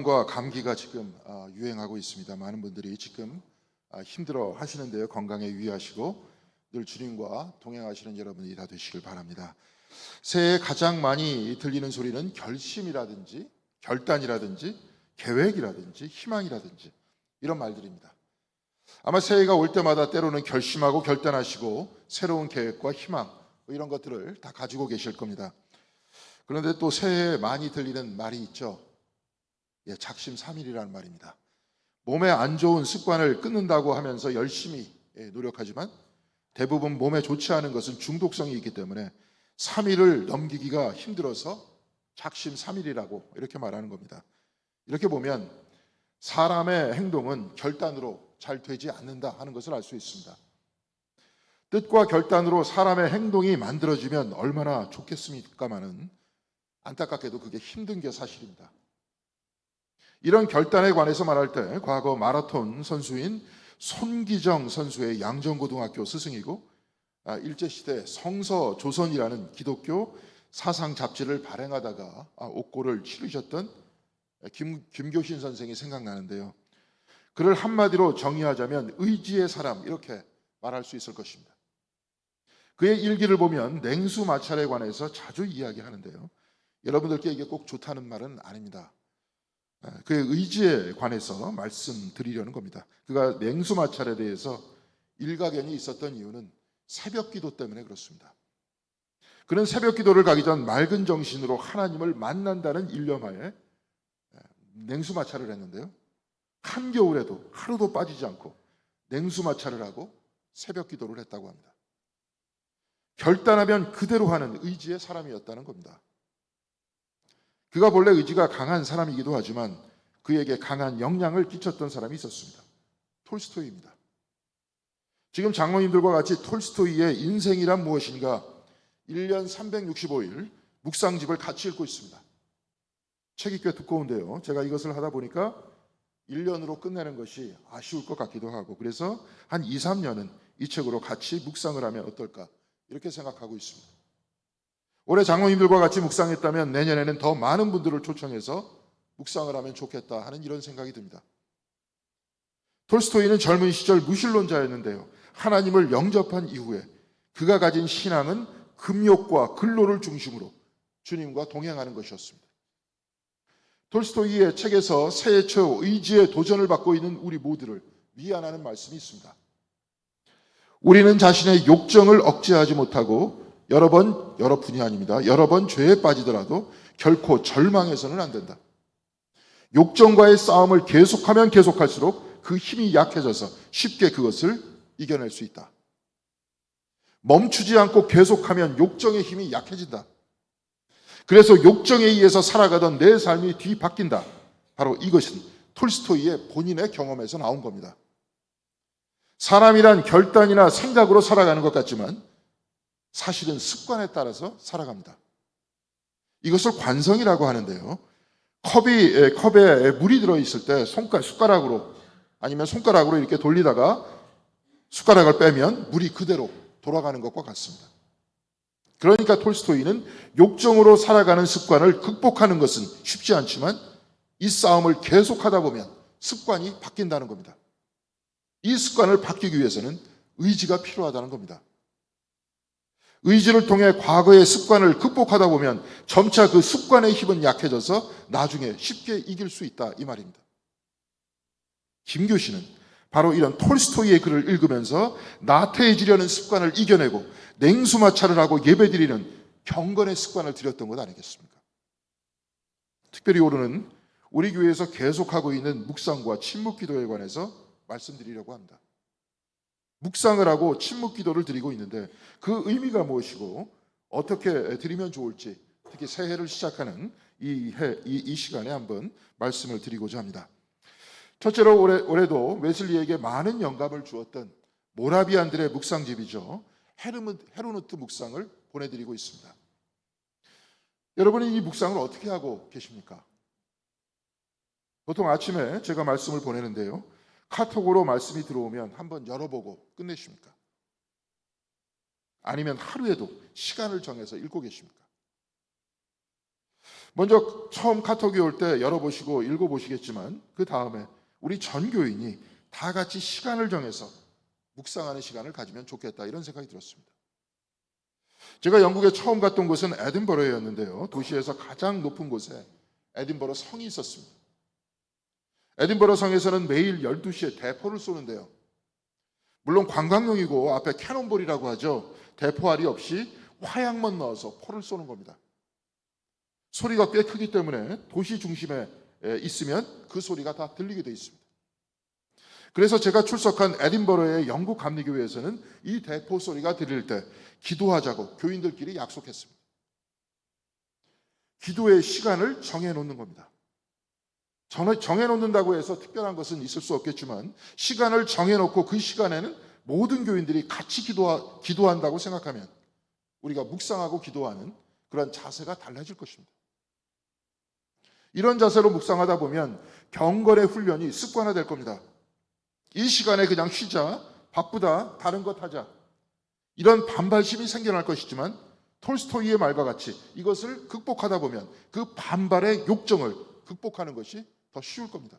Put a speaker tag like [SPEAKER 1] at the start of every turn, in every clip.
[SPEAKER 1] 과 감기가 지금 유행하고 있습니다. 많은 분들이 지금 힘들어 하시는데요. 건강에 유의하시고 늘 주님과 동행하시는 여러분이 다 되시길 바랍니다. 새해에 가장 많이 들리는 소리는 결심이라든지 결단이라든지 계획이라든지 희망이라든지 이런 말들입니다. 아마 새해가 올 때마다 때로는 결심하고 결단하시고 새로운 계획과 희망 이런 것들을 다 가지고 계실 겁니다. 그런데 또 새해에 많이 들리는 말이 있죠. 작심삼일이라는 말입니다. 몸에 안 좋은 습관을 끊는다고 하면서 열심히 노력하지만 대부분 몸에 좋지 않은 것은 중독성이 있기 때문에 3일을 넘기기가 힘들어서 작심삼일이라고 이렇게 말하는 겁니다. 이렇게 보면 사람의 행동은 결단으로 잘 되지 않는다 하는 것을 알 수 있습니다. 뜻과 결단으로 사람의 행동이 만들어지면 얼마나 좋겠습니까마는 안타깝게도 그게 힘든 게 사실입니다. 이런 결단에 관해서 말할 때 과거 마라톤 선수인 손기정 선수의 양정고등학교 스승이고 일제시대 성서조선이라는 기독교 사상 잡지를 발행하다가 옥고를 치르셨던 김교신 선생이 생각나는데요. 그를 한마디로 정의하자면 의지의 사람 이렇게 말할 수 있을 것입니다. 그의 일기를 보면 냉수 마찰에 관해서 자주 이야기하는데요. 여러분들께 이게 꼭 좋다는 말은 아닙니다. 그의 의지에 관해서 말씀드리려는 겁니다. 그가 냉수 마찰에 대해서 일가견이 있었던 이유는 새벽 기도 때문에 그렇습니다. 그는 새벽 기도를 가기 전 맑은 정신으로 하나님을 만난다는 일념하에 냉수 마찰을 했는데요. 한겨울에도 하루도 빠지지 않고 냉수 마찰을 하고 새벽 기도를 했다고 합니다. 결단하면 그대로 하는 의지의 사람이었다는 겁니다. 그가 본래 의지가 강한 사람이기도 하지만 그에게 강한 영향을 끼쳤던 사람이 있었습니다. 톨스토이입니다. 지금 장로님들과 같이 톨스토이의 인생이란 무엇인가 1년 365일 묵상집을 같이 읽고 있습니다. 책이 꽤 두꺼운데요. 제가 이것을 하다 보니까 1년으로 끝내는 것이 아쉬울 것 같기도 하고 그래서 한 2, 3년은 이 책으로 같이 묵상을 하면 어떨까 이렇게 생각하고 있습니다. 올해 장로님들과 같이 묵상했다면 내년에는 더 많은 분들을 초청해서 묵상을 하면 좋겠다 하는 이런 생각이 듭니다. 톨스토이는 젊은 시절 무신론자였는데요. 하나님을 영접한 이후에 그가 가진 신앙은 금욕과 근로를 중심으로 주님과 동행하는 것이었습니다. 톨스토이의 책에서 새해 초 의지의 도전을 받고 있는 우리 모두를 위안하는 말씀이 있습니다. 우리는 자신의 욕정을 억제하지 못하고 여러 분이 아닙니다. 여러 번 죄에 빠지더라도 결코 절망해서는 안 된다. 욕정과의 싸움을 계속하면 계속할수록 그 힘이 약해져서 쉽게 그것을 이겨낼 수 있다. 멈추지 않고 계속하면 욕정의 힘이 약해진다. 그래서 욕정에 의해서 살아가던 내 삶이 뒤바뀐다. 바로 이것은 톨스토이의 본인의 경험에서 나온 겁니다. 사람이란 결단이나 생각으로 살아가는 것 같지만 사실은 습관에 따라서 살아갑니다. 이것을 관성이라고 하는데요. 컵에 물이 들어있을 때 숟가락으로 아니면 손가락으로 이렇게 돌리다가 숟가락을 빼면 물이 그대로 돌아가는 것과 같습니다. 그러니까 톨스토이는 욕정으로 살아가는 습관을 극복하는 것은 쉽지 않지만 이 싸움을 계속하다 보면 습관이 바뀐다는 겁니다. 이 습관을 바뀌기 위해서는 의지가 필요하다는 겁니다. 의지를 통해 과거의 습관을 극복하다 보면 점차 그 습관의 힘은 약해져서 나중에 쉽게 이길 수 있다 이 말입니다. 김교신은 바로 이런 톨스토이의 글을 읽으면서 나태해지려는 습관을 이겨내고 냉수마찰을 하고 예배드리는 경건의 습관을 들였던 것 아니겠습니까? 특별히 오늘은 우리 교회에서 계속하고 있는 묵상과 침묵기도에 관해서 말씀드리려고 합니다. 묵상을 하고 침묵기도를 드리고 있는데 그 의미가 무엇이고 어떻게 드리면 좋을지 특히 새해를 시작하는 이 시간에 한번 말씀을 드리고자 합니다. 첫째로 올해도 웨슬리에게 많은 영감을 주었던 모라비안들의 묵상집이죠. 헤르누트 묵상을 보내드리고 있습니다. 여러분은 이 묵상을 어떻게 하고 계십니까? 보통 아침에 제가 말씀을 보내는데요. 카톡으로 말씀이 들어오면 한번 열어보고 끝내십니까? 아니면 하루에도 시간을 정해서 읽고 계십니까? 먼저 처음 카톡이 올 때 열어보시고 읽어보시겠지만 그 다음에 우리 전 교인이 다 같이 시간을 정해서 묵상하는 시간을 가지면 좋겠다, 이런 생각이 들었습니다. 제가 영국에 처음 갔던 곳은 에딘버러였는데요. 도시에서 가장 높은 곳에 에딘버러 성이 있었습니다. 에딘버러 성에서는 매일 12시에 대포를 쏘는데요. 물론 관광용이고 앞에 캐논볼이라고 하죠. 대포알이 없이 화약만 넣어서 포를 쏘는 겁니다. 소리가 꽤 크기 때문에 도시 중심에 있으면 그 소리가 다 들리게 돼 있습니다. 그래서 제가 출석한 에딘버러의 영국 감리교회에서는 이 대포 소리가 들릴 때 기도하자고 교인들끼리 약속했습니다. 기도의 시간을 정해놓는 겁니다. 정해놓는다고 해서 특별한 것은 있을 수 없겠지만 시간을 정해놓고 그 시간에는 모든 교인들이 같이 기도한다고 생각하면 우리가 묵상하고 기도하는 그런 자세가 달라질 것입니다. 이런 자세로 묵상하다 보면 경건의 훈련이 습관화될 겁니다. 이 시간에 그냥 쉬자, 바쁘다, 다른 것 하자, 이런 반발심이 생겨날 것이지만 톨스토이의 말과 같이 이것을 극복하다 보면 그 반발의 욕정을 극복하는 것이 더 쉬울 겁니다.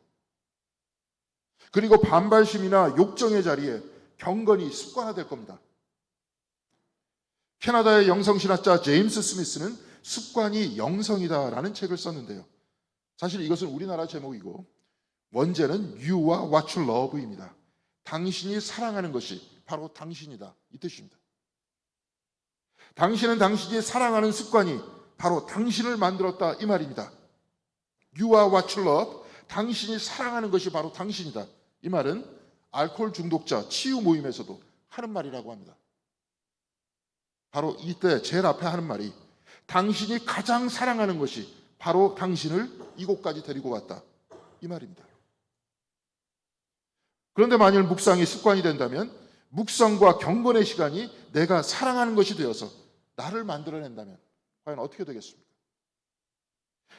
[SPEAKER 1] 그리고 반발심이나 욕정의 자리에 경건이 습관화될 겁니다. 캐나다의 영성신학자 제임스 스미스는 습관이 영성이다라는 책을 썼는데요. 사실 이것은 우리나라 제목이고 원제는 You와 What You Love입니다. 당신이 사랑하는 것이 바로 당신이다, 이 뜻입니다. 당신은 당신이 사랑하는 습관이 바로 당신을 만들었다, 이 말입니다. You와 What You Love, 당신이 사랑하는 것이 바로 당신이다. 이 말은 알코올 중독자 치유 모임에서도 하는 말이라고 합니다. 바로 이때 제일 앞에 하는 말이 당신이 가장 사랑하는 것이 바로 당신을 이곳까지 데리고 왔다, 이 말입니다. 그런데 만일 묵상이 습관이 된다면, 묵상과 경건의 시간이 내가 사랑하는 것이 되어서 나를 만들어낸다면 과연 어떻게 되겠습니까?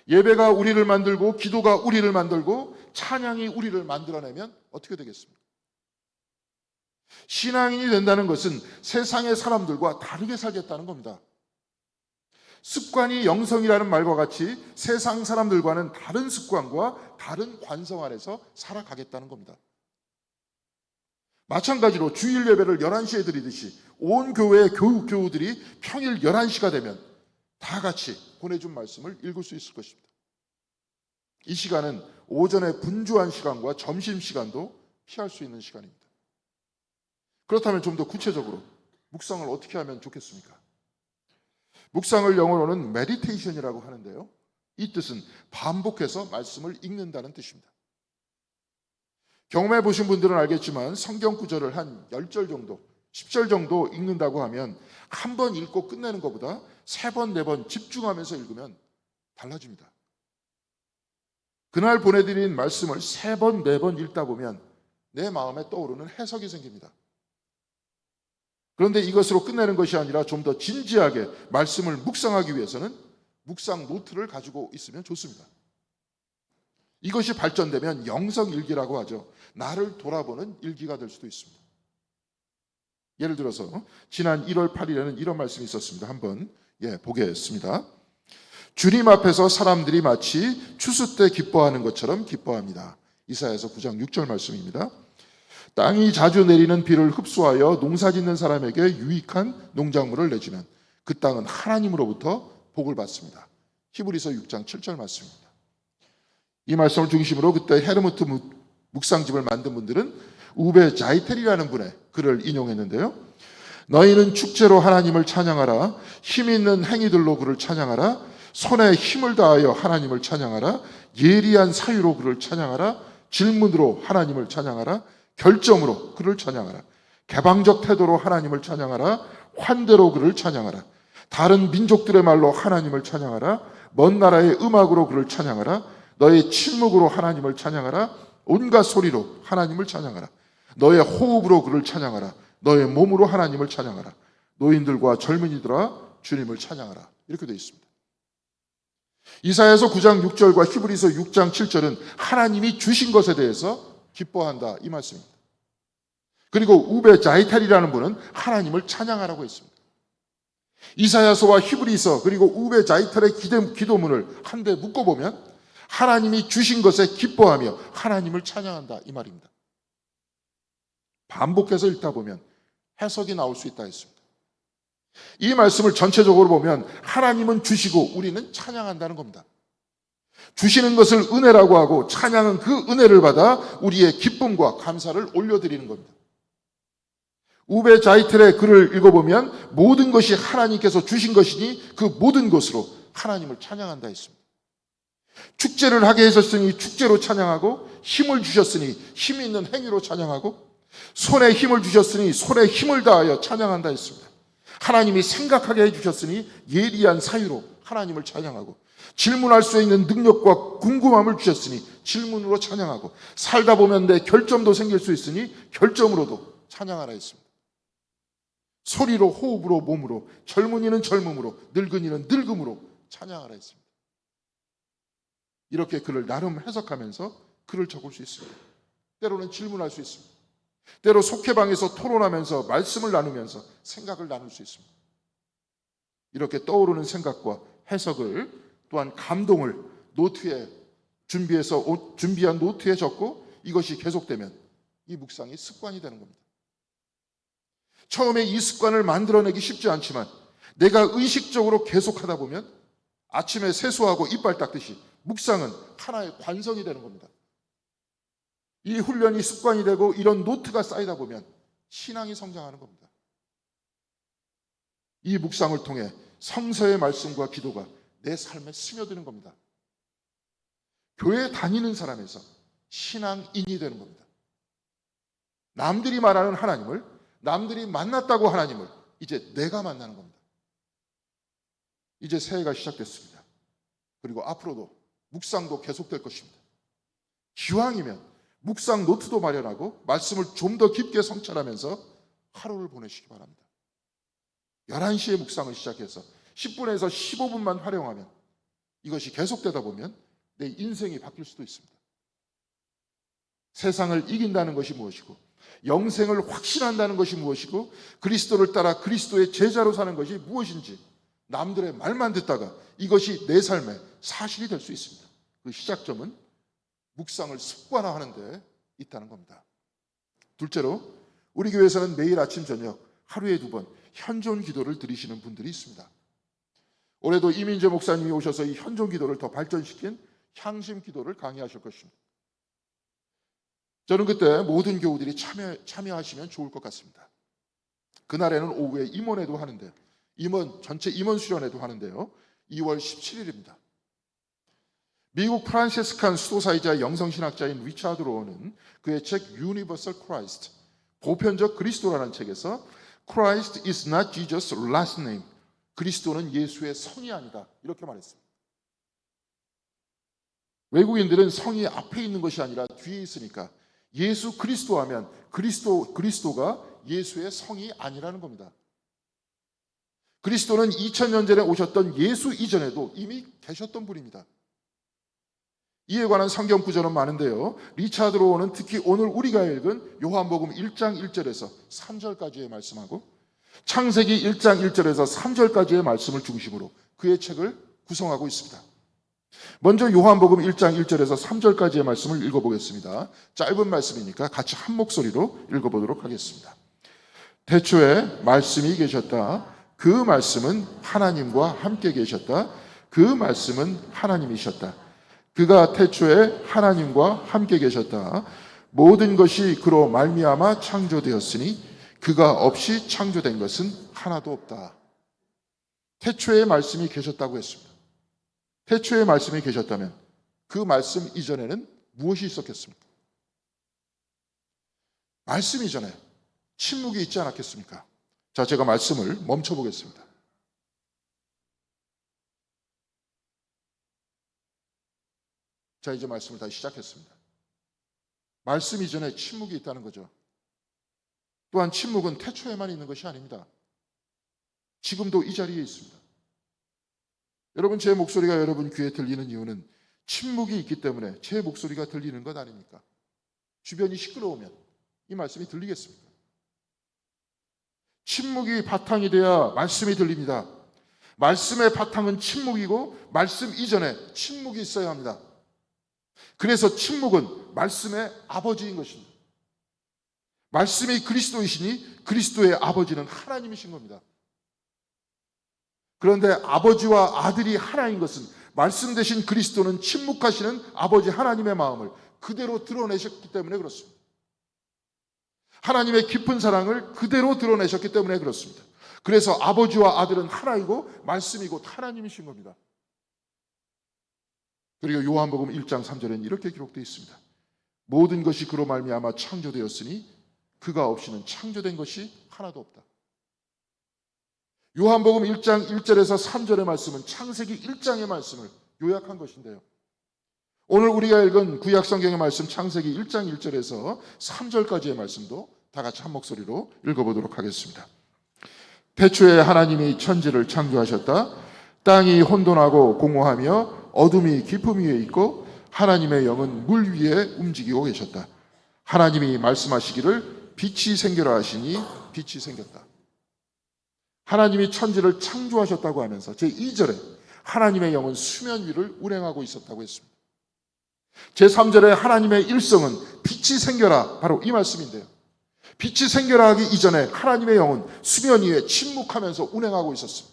[SPEAKER 1] 예배가 우리를 만들고 기도가 우리를 만들고 찬양이 우리를 만들어내면 어떻게 되겠습니까? 신앙인이 된다는 것은 세상의 사람들과 다르게 살겠다는 겁니다. 습관이 영성이라는 말과 같이 세상 사람들과는 다른 습관과 다른 관성 안에서 살아가겠다는 겁니다. 마찬가지로 주일 예배를 11시에 드리듯이 온 교회의 교우들이 평일 11시가 되면 다 같이 보내준 말씀을 읽을 수 있을 것입니다. 이 시간은 오전에 분주한 시간과 점심시간도 피할 수 있는 시간입니다. 그렇다면 좀 더 구체적으로 묵상을 어떻게 하면 좋겠습니까? 묵상을 영어로는 메디테이션이라고 하는데요. 이 뜻은 반복해서 말씀을 읽는다는 뜻입니다. 경험해 보신 분들은 알겠지만 성경 구절을 한 10절 정도, 10절 정도 읽는다고 하면 한 번 읽고 끝내는 것보다 3번, 4번 집중하면서 읽으면 달라집니다. 그날 보내드린 말씀을 3번, 4번 읽다 보면 내 마음에 떠오르는 해석이 생깁니다. 그런데 이것으로 끝내는 것이 아니라 좀 더 진지하게 말씀을 묵상하기 위해서는 묵상 노트를 가지고 있으면 좋습니다. 이것이 발전되면 영성일기라고 하죠. 나를 돌아보는 일기가 될 수도 있습니다. 예를 들어서 지난 1월 8일에는 이런 말씀이 있었습니다. 한번 보겠습니다. 주님 앞에서 사람들이 마치 추수 때 기뻐하는 것처럼 기뻐합니다. 이사야서 9장 6절 말씀입니다. 땅이 자주 내리는 비를 흡수하여 농사짓는 사람에게 유익한 농작물을 내주면 그 땅은 하나님으로부터 복을 받습니다. 히브리서 6장 7절 말씀입니다. 이 말씀을 중심으로 그때 헤르무트 묵상집을 만든 분들은 우베 자이텔이라는 분의 글을 인용했는데요. 너희는 축제로 하나님을 찬양하라. 힘 있는 행위들로 그를 찬양하라. 손에 힘을 다하여 하나님을 찬양하라. 예리한 사유로 그를 찬양하라. 질문으로 하나님을 찬양하라. 결정으로 그를 찬양하라. 개방적 태도로 하나님을 찬양하라. 환대로 그를 찬양하라. 다른 민족들의 말로 하나님을 찬양하라. 먼 나라의 음악으로 그를 찬양하라. 너의 침묵으로 하나님을 찬양하라. 온갖 소리로 하나님을 찬양하라. 너의 호흡으로 그를 찬양하라. 너의 몸으로 하나님을 찬양하라. 노인들과 젊은이들아 주님을 찬양하라. 이렇게 되어 있습니다. 이사야서 9장 6절과 히브리서 6장 7절은 하나님이 주신 것에 대해서 기뻐한다, 이 말씀입니다. 그리고 우베 자이탈이라는 분은 하나님을 찬양하라고 했습니다. 이사야서와 히브리서 그리고 우베 자이탈의 기도문을 한데 묶어보면 하나님이 주신 것에 기뻐하며 하나님을 찬양한다 이 말입니다. 반복해서 읽다 보면 해석이 나올 수 있다 했습니다. 이 말씀을 전체적으로 보면 하나님은 주시고 우리는 찬양한다는 겁니다. 주시는 것을 은혜라고 하고 찬양은 그 은혜를 받아 우리의 기쁨과 감사를 올려드리는 겁니다. 우베 자이틀의 글을 읽어보면 모든 것이 하나님께서 주신 것이니 그 모든 것으로 하나님을 찬양한다 했습니다. 축제를 하게 하셨으니 축제로 찬양하고 힘을 주셨으니 힘 있는 행위로 찬양하고 손에 힘을 주셨으니 손에 힘을 다하여 찬양한다 했습니다. 하나님이 생각하게 해주셨으니 예리한 사유로 하나님을 찬양하고 질문할 수 있는 능력과 궁금함을 주셨으니 질문으로 찬양하고 살다 보면 내 결점도 생길 수 있으니 결점으로도 찬양하라 했습니다. 소리로 호흡으로 몸으로 젊은이는 젊음으로 늙은이는 늙음으로 찬양하라 했습니다. 이렇게 글을 나름 해석하면서 글을 적을 수 있습니다. 때로는 질문할 수 있습니다. 때로 속회방에서 토론하면서 말씀을 나누면서 생각을 나눌 수 있습니다. 이렇게 떠오르는 생각과 해석을 또한 감동을 노트에 준비한 노트에 적고 이것이 계속되면 이 묵상이 습관이 되는 겁니다. 처음에 이 습관을 만들어내기 쉽지 않지만 내가 의식적으로 계속하다 보면 아침에 세수하고 이빨 닦듯이 묵상은 하나의 관성이 되는 겁니다. 이 훈련이 습관이 되고 이런 노트가 쌓이다 보면 신앙이 성장하는 겁니다. 이 묵상을 통해 성서의 말씀과 기도가 내 삶에 스며드는 겁니다. 교회 다니는 사람에서 신앙인이 되는 겁니다. 남들이 말하는 하나님을, 남들이 만났다고 하나님을 이제 내가 만나는 겁니다. 이제 새해가 시작됐습니다. 그리고 앞으로도 묵상도 계속될 것입니다. 기왕이면 묵상 노트도 마련하고 말씀을 좀 더 깊게 성찰하면서 하루를 보내시기 바랍니다. 11시에 묵상을 시작해서 10분에서 15분만 활용하면 이것이 계속되다 보면 내 인생이 바뀔 수도 있습니다. 세상을 이긴다는 것이 무엇이고 영생을 확신한다는 것이 무엇이고 그리스도를 따라 그리스도의 제자로 사는 것이 무엇인지 남들의 말만 듣다가 이것이 내 삶의 사실이 될 수 있습니다. 그 시작점은 묵상을 습관화하는 데 있다는 겁니다. 둘째로 우리 교회에서는 매일 아침 저녁 하루에 2번 현존 기도를 드리시는 분들이 있습니다. 올해도 이민재 목사님이 오셔서 이 현존 기도를 더 발전시킨 향심 기도를 강의하실 것입니다. 저는 그때 모든 교우들이 참여하시면 좋을 것 같습니다. 그날에는 오후에 임원회도 하는데요. 전체 임원 수련회도 하는데요. 2월 17일입니다. 미국 프란시스칸 수도사이자 영성신학자인 리차드 로어는 그의 책 Universal Christ, 보편적 그리스도라는 책에서 Christ is not Jesus' last name, 그리스도는 예수의 성이 아니다 이렇게 말했습니다. 외국인들은 성이 앞에 있는 것이 아니라 뒤에 있으니까 예수 그리스도 하면 그리스도가 예수의 성이 아니라는 겁니다. 그리스도는 2000년 전에 오셨던 예수 이전에도 이미 계셨던 분입니다. 이에 관한 성경 구절은 많은데요. 리차드 로어는 특히 오늘 우리가 읽은 요한복음 1장 1절에서 3절까지의 말씀하고 창세기 1장 1절에서 3절까지의 말씀을 중심으로 그의 책을 구성하고 있습니다. 먼저 요한복음 1장 1절에서 3절까지의 말씀을 읽어보겠습니다. 짧은 말씀이니까 같이 한 목소리로 읽어보도록 하겠습니다. 태초에 말씀이 계셨다. 그 말씀은 하나님과 함께 계셨다. 그 말씀은 하나님이셨다. 그가 태초에 하나님과 함께 계셨다. 모든 것이 그로 말미암아 창조되었으니 그가 없이 창조된 것은 하나도 없다. 태초에 말씀이 계셨다고 했습니다. 태초에 말씀이 계셨다면 그 말씀 이전에는 무엇이 있었겠습니까? 말씀 이전에 침묵이 있지 않았겠습니까? 자, 제가 말씀을 멈춰보겠습니다. 자, 이제 말씀을 다시 시작했습니다. 말씀 이전에 침묵이 있다는 거죠. 또한 침묵은 태초에만 있는 것이 아닙니다. 지금도 이 자리에 있습니다. 여러분, 제 목소리가 여러분 귀에 들리는 이유는 침묵이 있기 때문에 제 목소리가 들리는 것 아닙니까? 주변이 시끄러우면 이 말씀이 들리겠습니까? 침묵이 바탕이 돼야 말씀이 들립니다. 말씀의 바탕은 침묵이고 말씀 이전에 침묵이 있어야 합니다. 그래서 침묵은 말씀의 아버지인 것입니다. 말씀이 그리스도이시니 그리스도의 아버지는 하나님이신 겁니다. 그런데 아버지와 아들이 하나인 것은 말씀 대신 그리스도는 침묵하시는 아버지 하나님의 마음을 그대로 드러내셨기 때문에 그렇습니다. 하나님의 깊은 사랑을 그대로 드러내셨기 때문에 그렇습니다. 그래서 아버지와 아들은 하나이고 말씀이고 하나님이신 겁니다. 그리고 요한복음 1장 3절에는 이렇게 기록되어 있습니다. 모든 것이 그로 말미암아 창조되었으니 그가 없이는 창조된 것이 하나도 없다. 요한복음 1장 1절에서 3절의 말씀은 창세기 1장의 말씀을 요약한 것인데요. 오늘 우리가 읽은 구약성경의 말씀 창세기 1장 1절에서 3절까지의 말씀도 다 같이 한 목소리로 읽어보도록 하겠습니다. 태초에 하나님이 천지를 창조하셨다. 땅이 혼돈하고 공허하며 어둠이 깊음 위에 있고 하나님의 영은 물 위에 움직이고 계셨다. 하나님이 말씀하시기를 빛이 생겨라 하시니 빛이 생겼다. 하나님이 천지를 창조하셨다고 하면서 제2절에 하나님의 영은 수면 위를 운행하고 있었다고 했습니다. 제3절에 하나님의 일성은 빛이 생겨라, 바로 이 말씀인데요. 빛이 생겨라 하기 이전에 하나님의 영은 수면 위에 침묵하면서 운행하고 있었습니다.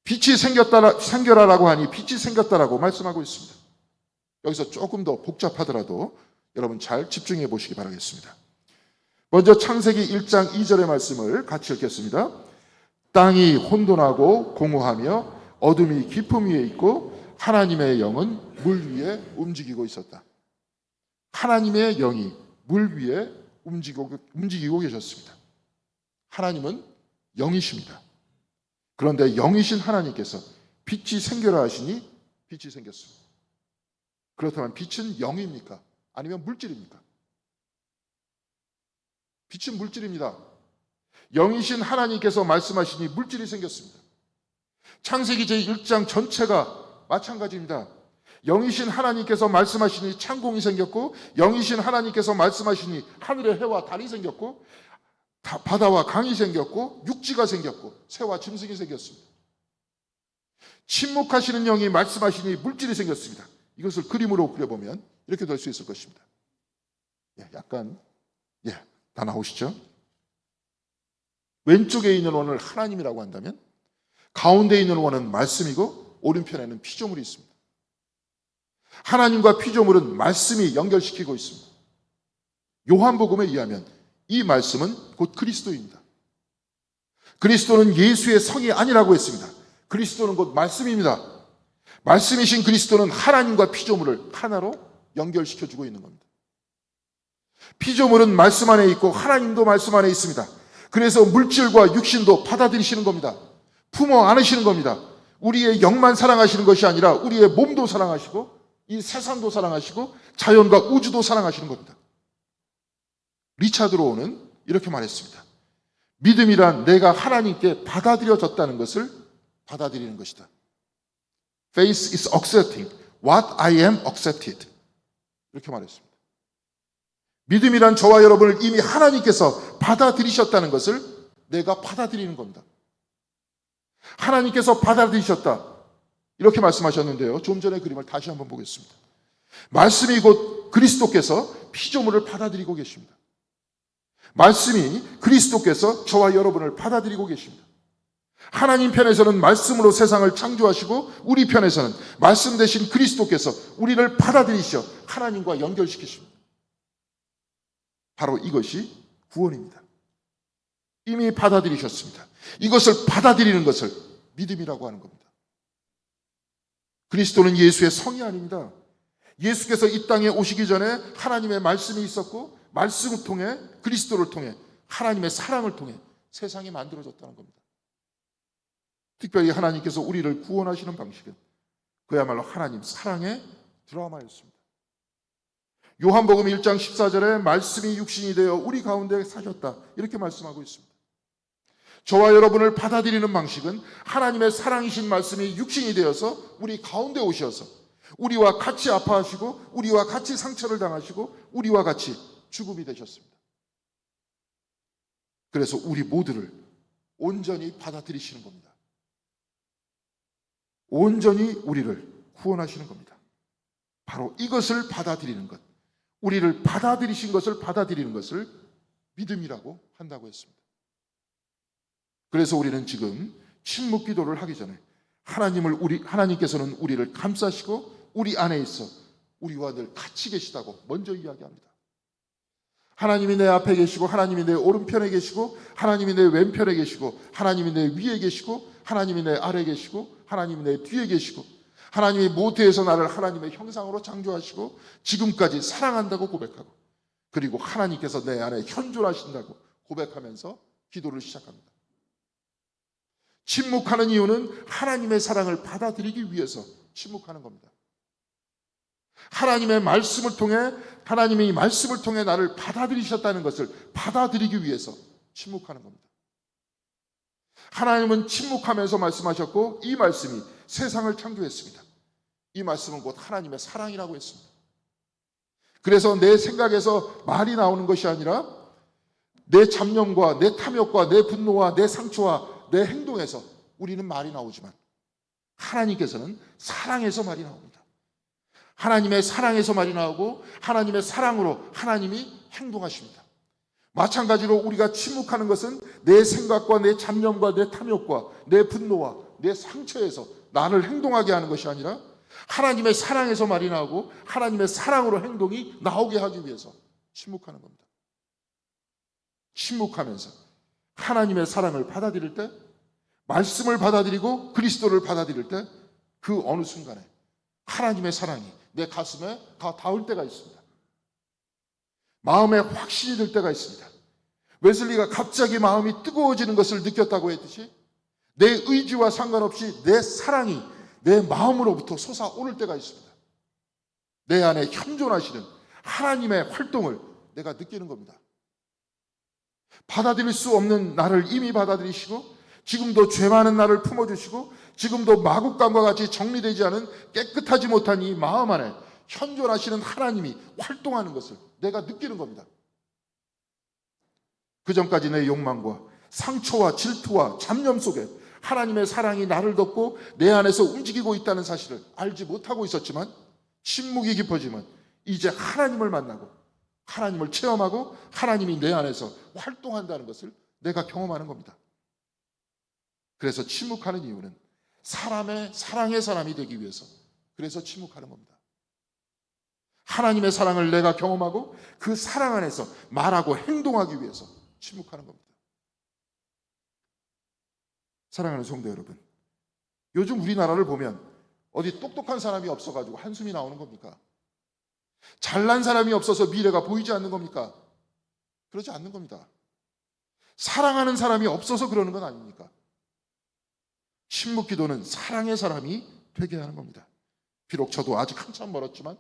[SPEAKER 1] 빛이 생겨라라고 하니 빛이 생겼다라고 말씀하고 있습니다. 여기서 조금 더 복잡하더라도 여러분 잘 집중해 보시기 바라겠습니다. 먼저 창세기 1장 2절의 말씀을 같이 읽겠습니다. 땅이 혼돈하고 공허하며 어둠이 깊음 위에 있고 하나님의 영은 물 위에 움직이고 있었다. 하나님의 영이 물 위에 움직이고 계셨습니다. 하나님은 영이십니다. 그런데 영이신 하나님께서 빛이 생겨라 하시니 빛이 생겼습니다. 그렇다면 빛은 영입니까? 아니면 물질입니까? 빛은 물질입니다. 영이신 하나님께서 말씀하시니 물질이 생겼습니다. 창세기 제1장 전체가 마찬가지입니다. 영이신 하나님께서 말씀하시니 창공이 생겼고 영이신 하나님께서 말씀하시니 하늘의 해와 달이 생겼고 바다와 강이 생겼고 육지가 생겼고 새와 짐승이 생겼습니다. 침묵하시는 영이 말씀하시니 물질이 생겼습니다. 이것을 그림으로 그려보면 이렇게 될 수 있을 것입니다. 약간 다 나오시죠? 왼쪽에 있는 원을 하나님이라고 한다면 가운데 있는 원은 말씀이고 오른편에는 피조물이 있습니다. 하나님과 피조물은 말씀이 연결시키고 있습니다. 요한복음에 의하면 이 말씀은 곧 그리스도입니다. 그리스도는 예수의 성이 아니라고 했습니다. 그리스도는 곧 말씀입니다. 말씀이신 그리스도는 하나님과 피조물을 하나로 연결시켜주고 있는 겁니다. 피조물은 말씀 안에 있고 하나님도 말씀 안에 있습니다. 그래서 물질과 육신도 받아들이시는 겁니다. 품어 안으시는 겁니다. 우리의 영만 사랑하시는 것이 아니라 우리의 몸도 사랑하시고 이 세상도 사랑하시고 자연과 우주도 사랑하시는 겁니다. 리차드 로우는 이렇게 말했습니다. 믿음이란 내가 하나님께 받아들여졌다는 것을 받아들이는 것이다. Faith is accepting what I am accepted. 이렇게 말했습니다. 믿음이란 저와 여러분을 이미 하나님께서 받아들이셨다는 것을 내가 받아들이는 겁니다. 하나님께서 받아들이셨다. 이렇게 말씀하셨는데요. 좀 전에 그림을 다시 한번 보겠습니다. 말씀이 곧 그리스도께서 피조물을 받아들이고 계십니다. 말씀이 그리스도께서 저와 여러분을 받아들이고 계십니다. 하나님 편에서는 말씀으로 세상을 창조하시고 우리 편에서는 말씀 대신 그리스도께서 우리를 받아들이셔 하나님과 연결시키십니다. 바로 이것이 구원입니다. 이미 받아들이셨습니다. 이것을 받아들이는 것을 믿음이라고 하는 겁니다. 그리스도는 예수의 성이 아닙니다. 예수께서 이 땅에 오시기 전에 하나님의 말씀이 있었고 말씀을 통해 그리스도를 통해 하나님의 사랑을 통해 세상이 만들어졌다는 겁니다. 특별히 하나님께서 우리를 구원하시는 방식은 그야말로 하나님 사랑의 드라마였습니다. 요한복음 1장 14절에 말씀이 육신이 되어 우리 가운데 사셨다 이렇게 말씀하고 있습니다. 저와 여러분을 받아들이는 방식은 하나님의 사랑이신 말씀이 육신이 되어서 우리 가운데 오셔서 우리와 같이 아파하시고 우리와 같이 상처를 당하시고 우리와 같이 죽음이 되셨습니다. 그래서 우리 모두를 온전히 받아들이시는 겁니다. 온전히 우리를 구원하시는 겁니다. 바로 이것을 받아들이는 것, 우리를 받아들이신 것을 받아들이는 것을 믿음이라고 한다고 했습니다. 그래서 우리는 지금 침묵 기도를 하기 전에 하나님께서는 우리를 감싸시고 우리 안에 있어 우리와 늘 같이 계시다고 먼저 이야기합니다. 하나님이 내 앞에 계시고, 하나님이 내 오른편에 계시고, 하나님이 내 왼편에 계시고, 하나님이 내 위에 계시고, 하나님이 내 아래에 계시고, 하나님이 내 뒤에 계시고, 하나님이 모태에서 나를 하나님의 형상으로 창조하시고 지금까지 사랑한다고 고백하고, 그리고 하나님께서 내 안에 현존하신다고 고백하면서 기도를 시작합니다. 침묵하는 이유는 하나님의 사랑을 받아들이기 위해서 침묵하는 겁니다. 하나님의 말씀을 통해, 하나님이 이 말씀을 통해 나를 받아들이셨다는 것을 받아들이기 위해서 침묵하는 겁니다. 하나님은 침묵하면서 말씀하셨고, 이 말씀이 세상을 창조했습니다. 이 말씀은 곧 하나님의 사랑이라고 했습니다. 그래서 내 생각에서 말이 나오는 것이 아니라 내 잡념과 내 탐욕과 내 분노와 내 상처와 내 행동에서 우리는 말이 나오지만, 하나님께서는 사랑에서 말이 나옵니다. 하나님의 사랑에서 말이 나오고, 하나님의 사랑으로 하나님이 행동하십니다. 마찬가지로 우리가 침묵하는 것은 내 생각과 내 잡념과 내 탐욕과 내 분노와 내 상처에서 나를 행동하게 하는 것이 아니라 하나님의 사랑에서 말이 나오고 하나님의 사랑으로 행동이 나오게 하기 위해서 침묵하는 겁니다. 침묵하면서 하나님의 사랑을 받아들일 때, 말씀을 받아들이고 그리스도를 받아들일 때, 그 어느 순간에 하나님의 사랑이 내 가슴에 다 닿을 때가 있습니다. 마음에 확신이 들 때가 있습니다. 웨슬리가 갑자기 마음이 뜨거워지는 것을 느꼈다고 했듯이, 내 의지와 상관없이 내 사랑이 내 마음으로부터 솟아오를 때가 있습니다. 내 안에 현존하시는 하나님의 활동을 내가 느끼는 겁니다. 받아들일 수 없는 나를 이미 받아들이시고, 지금도 죄 많은 나를 품어주시고, 지금도 마국간과 같이 정리되지 않은 깨끗하지 못한 이 마음 안에 현존하시는 하나님이 활동하는 것을 내가 느끼는 겁니다. 그 전까지 내 욕망과 상처와 질투와 잡념 속에 하나님의 사랑이 나를 덮고 내 안에서 움직이고 있다는 사실을 알지 못하고 있었지만, 침묵이 깊어지면 이제 하나님을 만나고 하나님을 체험하고 하나님이 내 안에서 활동한다는 것을 내가 경험하는 겁니다. 그래서 침묵하는 이유는 사람의 사랑의 사람이 되기 위해서, 그래서 침묵하는 겁니다. 하나님의 사랑을 내가 경험하고 그 사랑 안에서 말하고 행동하기 위해서 침묵하는 겁니다. 사랑하는 성도 여러분, 요즘 우리나라를 보면 어디 똑똑한 사람이 없어가지고 한숨이 나오는 겁니까? 잘난 사람이 없어서 미래가 보이지 않는 겁니까? 그러지 않는 겁니다. 사랑하는 사람이 없어서 그러는 건 아닙니까? 침묵 기도는 사랑의 사람이 되게 하는 겁니다. 비록 저도 아직 한참 멀었지만,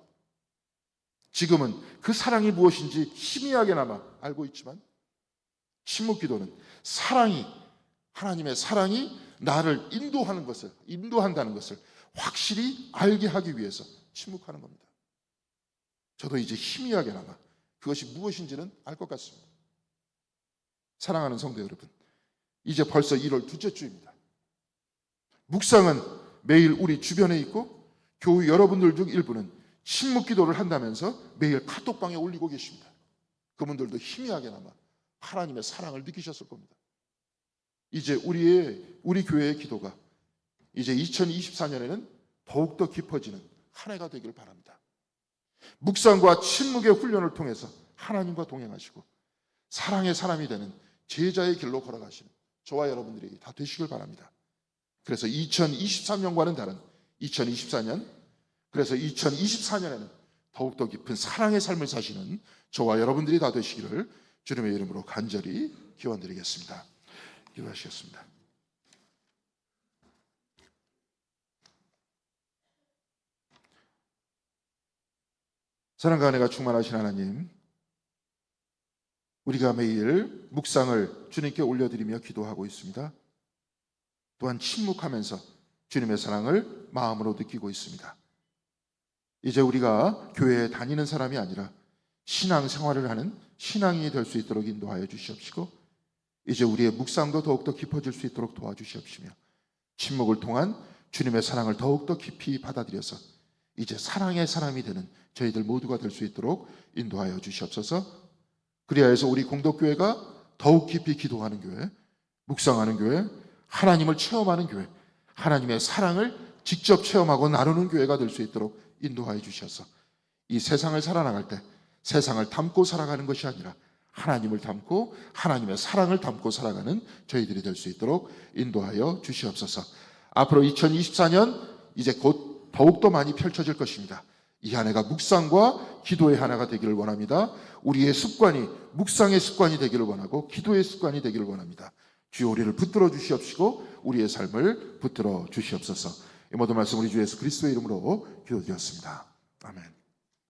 [SPEAKER 1] 지금은 그 사랑이 무엇인지 희미하게나마 알고 있지만, 침묵 기도는 하나님의 사랑이 나를 인도한다는 것을 확실히 알게 하기 위해서 침묵하는 겁니다. 저도 이제 희미하게나마 그것이 무엇인지는 알 것 같습니다. 사랑하는 성도 여러분, 이제 벌써 1월 둘째 주입니다. 묵상은 매일 우리 주변에 있고, 교우 여러분들 중 일부는 침묵 기도를 한다면서 매일 카톡방에 올리고 계십니다. 그분들도 희미하게나마 하나님의 사랑을 느끼셨을 겁니다. 이제 우리 교회의 기도가 이제 2024년에는 더욱더 깊어지는 한 해가 되길 바랍니다. 묵상과 침묵의 훈련을 통해서 하나님과 동행하시고 사랑의 사람이 되는 제자의 길로 걸어가시는 저와 여러분들이 다 되시길 바랍니다. 그래서 2023년과는 다른 2024년, 그래서 2024년에는 더욱더 깊은 사랑의 삶을 사시는 저와 여러분들이 다 되시기를 주님의 이름으로 간절히 기원드리겠습니다. 기도하시겠습니다. 사랑과 은혜가 충만하신 하나님, 우리가 매일 묵상을 주님께 올려드리며 기도하고 있습니다. 또한 침묵하면서 주님의 사랑을 마음으로 느끼고 있습니다. 이제 우리가 교회에 다니는 사람이 아니라 신앙생활을 하는 신앙인이 될 수 있도록 인도하여 주시옵시고, 이제 우리의 묵상도 더욱더 깊어질 수 있도록 도와주시옵시며, 침묵을 통한 주님의 사랑을 더욱더 깊이 받아들여서 이제 사랑의 사람이 되는 저희들 모두가 될 수 있도록 인도하여 주시옵소서. 그리하여서 우리 공덕교회가 더욱 깊이 기도하는 교회, 묵상하는 교회, 하나님을 체험하는 교회, 하나님의 사랑을 직접 체험하고 나누는 교회가 될 수 있도록 인도하여 주셔서 이 세상을 살아나갈 때 세상을 담고 살아가는 것이 아니라 하나님을 담고 하나님의 사랑을 담고 살아가는 저희들이 될 수 있도록 인도하여 주시옵소서. 앞으로 2024년 이제 곧 더욱더 많이 펼쳐질 것입니다. 이 한 해가 묵상과 기도의 한 해가 되기를 원합니다. 우리의 습관이 묵상의 습관이 되기를 원하고 기도의 습관이 되기를 원합니다. 주여 우리를 붙들어 주시옵시고 우리의 삶을 붙들어 주시옵소서. 이 모든 말씀 우리 주 예수 그리스도의 이름으로 기도드렸습니다. 아멘.